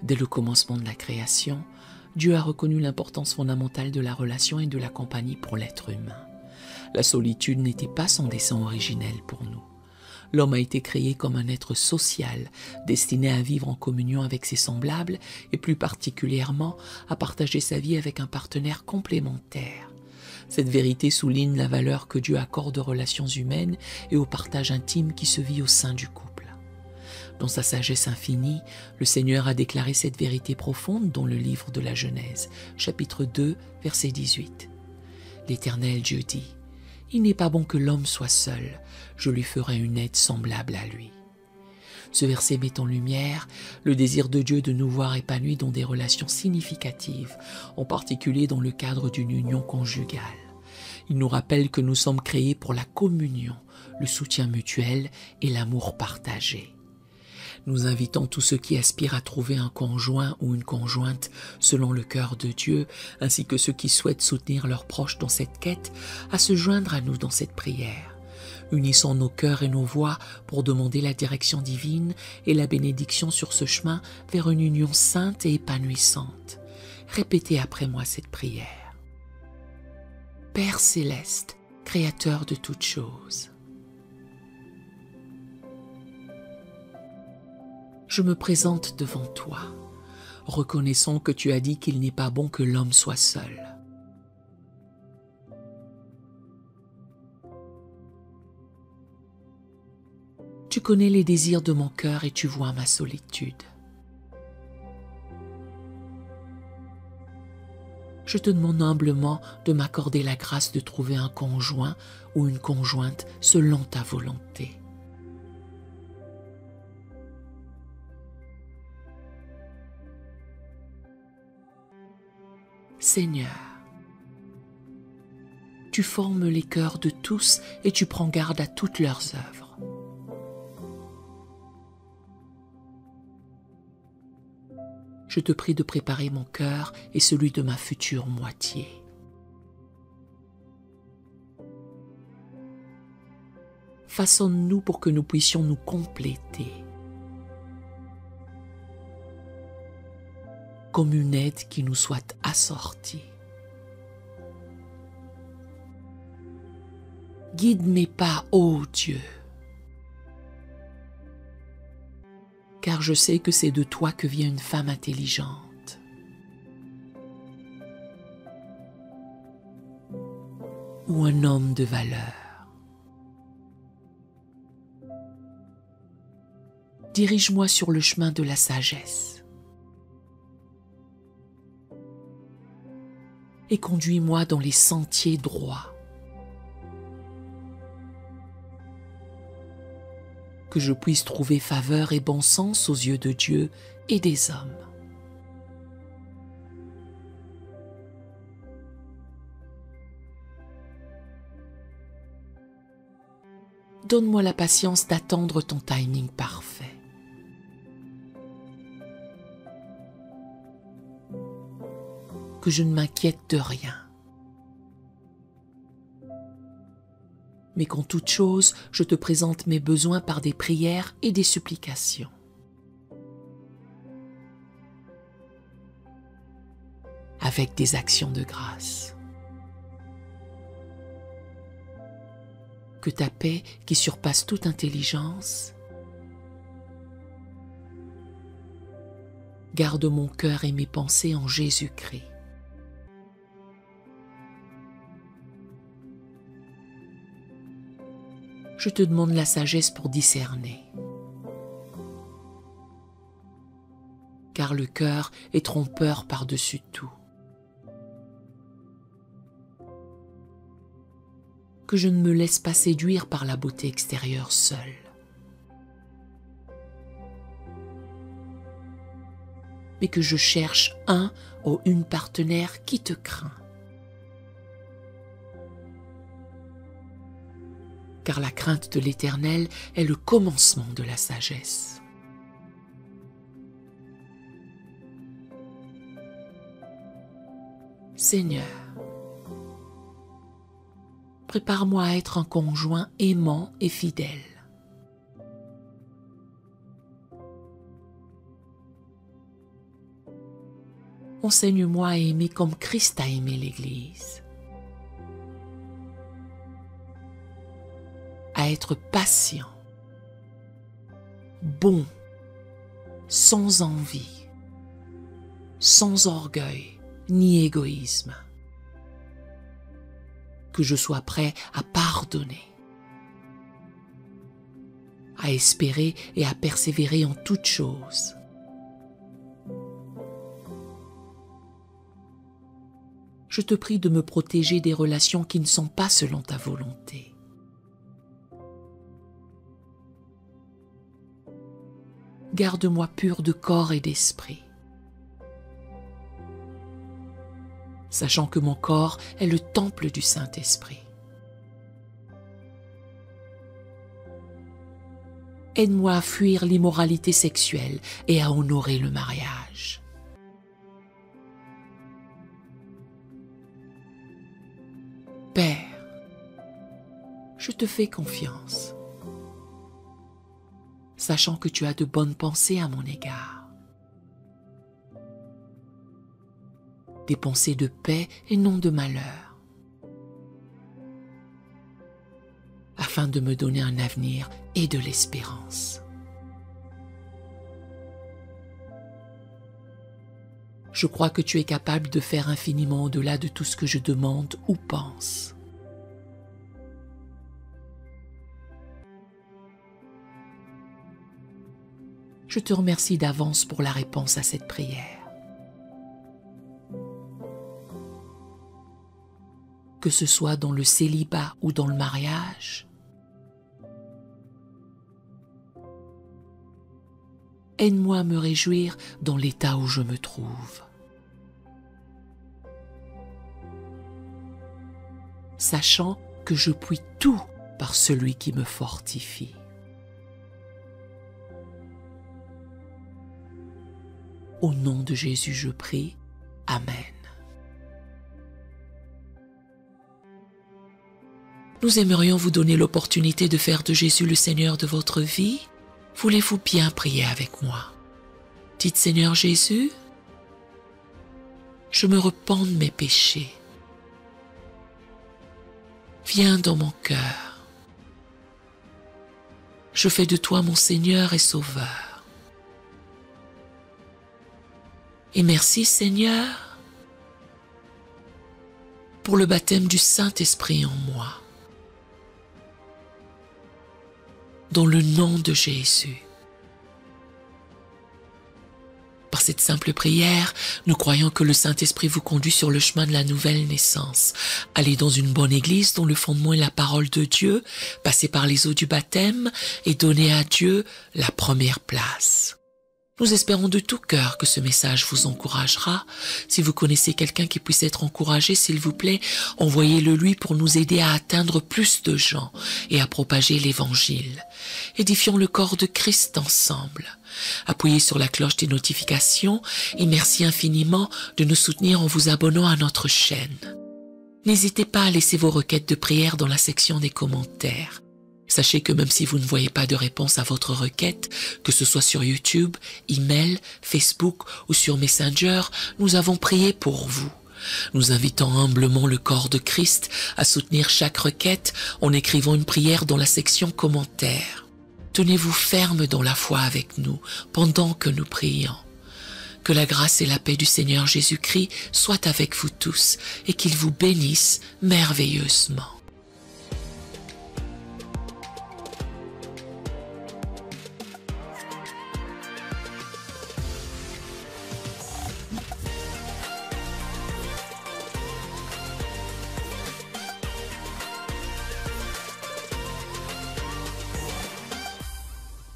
Dès le commencement de la création, Dieu a reconnu l'importance fondamentale de la relation et de la compagnie pour l'être humain. La solitude n'était pas son dessein originel pour nous. L'homme a été créé comme un être social, destiné à vivre en communion avec ses semblables et plus particulièrement à partager sa vie avec un partenaire complémentaire. Cette vérité souligne la valeur que Dieu accorde aux relations humaines et au partage intime qui se vit au sein du couple. Dans sa sagesse infinie, le Seigneur a déclaré cette vérité profonde dans le livre de la Genèse, chapitre 2, verset 18. L'Éternel Dieu dit : « Il n'est pas bon que l'homme soit seul, je lui ferai une aide semblable à lui. » Ce verset met en lumière le désir de Dieu de nous voir épanouis dans des relations significatives, en particulier dans le cadre d'une union conjugale. Il nous rappelle que nous sommes créés pour la communion, le soutien mutuel et l'amour partagé. Nous invitons tous ceux qui aspirent à trouver un conjoint ou une conjointe selon le cœur de Dieu, ainsi que ceux qui souhaitent soutenir leurs proches dans cette quête, à se joindre à nous dans cette prière. Unissons nos cœurs et nos voix pour demander la direction divine et la bénédiction sur ce chemin vers une union sainte et épanouissante. Répétez après moi cette prière. Père céleste, Créateur de toutes choses, je me présente devant toi, reconnaissant que tu as dit qu'il n'est pas bon que l'homme soit seul. Tu connais les désirs de mon cœur et tu vois ma solitude. Je te demande humblement de m'accorder la grâce de trouver un conjoint ou une conjointe selon ta volonté. Seigneur, tu formes les cœurs de tous et tu prends garde à toutes leurs œuvres. Je te prie de préparer mon cœur et celui de ma future moitié. Façonne-nous pour que nous puissions nous compléter, comme une aide qui nous soit assortie. Guide mes pas, ô Dieu, car je sais que c'est de toi que vient une femme intelligente. Ou un homme de valeur. Dirige-moi sur le chemin de la sagesse. Et conduis-moi dans les sentiers droits. Que je puisse trouver faveur et bon sens aux yeux de Dieu et des hommes. Donne-moi la patience d'attendre ton timing parfait. Que je ne m'inquiète de rien. Mais qu'en toute chose, je te présente mes besoins par des prières et des supplications. Avec des actions de grâce. Que ta paix, qui surpasse toute intelligence, garde mon cœur et mes pensées en Jésus-Christ. Je te demande la sagesse pour discerner. Car le cœur est trompeur par-dessus tout. Que je ne me laisse pas séduire par la beauté extérieure seule. Mais que je cherche un ou une partenaire qui te craint. Car la crainte de l'Éternel est le commencement de la sagesse. Seigneur, prépare-moi à être un conjoint aimant et fidèle. Enseigne-moi à aimer comme Christ a aimé l'Église, à être patient, bon, sans envie, sans orgueil ni égoïsme, que je sois prêt à pardonner, à espérer et à persévérer en toutes choses. Je te prie de me protéger des relations qui ne sont pas selon ta volonté. Garde-moi pur de corps et d'esprit, sachant que mon corps est le temple du Saint-Esprit. Aide-moi à fuir l'immoralité sexuelle et à honorer le mariage. Père, je te fais confiance, sachant que tu as de bonnes pensées à mon égard. Des pensées de paix et non de malheur, afin de me donner un avenir et de l'espérance. Je crois que tu es capable de faire infiniment au-delà de tout ce que je demande ou pense. Je te remercie d'avance pour la réponse à cette prière. Que ce soit dans le célibat ou dans le mariage, aide-moi à me réjouir dans l'état où je me trouve, sachant que je puis tout par celui qui me fortifie. Au nom de Jésus, je prie. Amen. Nous aimerions vous donner l'opportunité de faire de Jésus le Seigneur de votre vie. Voulez-vous bien prier avec moi? Dites: Seigneur Jésus, je me repens de mes péchés. Viens dans mon cœur. Je fais de toi mon Seigneur et Sauveur. Et merci Seigneur pour le baptême du Saint-Esprit en moi. Dans le nom de Jésus. Par cette simple prière, nous croyons que le Saint-Esprit vous conduit sur le chemin de la nouvelle naissance. Allez dans une bonne église dont le fondement est la parole de Dieu, passez par les eaux du baptême et donnez à Dieu la première place. Nous espérons de tout cœur que ce message vous encouragera. Si vous connaissez quelqu'un qui puisse être encouragé, s'il vous plaît, envoyez-le lui pour nous aider à atteindre plus de gens et à propager l'Évangile. Édifions le corps de Christ ensemble. Appuyez sur la cloche des notifications et merci infiniment de nous soutenir en vous abonnant à notre chaîne. N'hésitez pas à laisser vos requêtes de prière dans la section des commentaires. Sachez que même si vous ne voyez pas de réponse à votre requête, que ce soit sur YouTube, email, Facebook ou sur Messenger, nous avons prié pour vous. Nous invitons humblement le corps de Christ à soutenir chaque requête en écrivant une prière dans la section commentaires. Tenez-vous ferme dans la foi avec nous pendant que nous prions. Que la grâce et la paix du Seigneur Jésus-Christ soient avec vous tous et qu'il vous bénisse merveilleusement.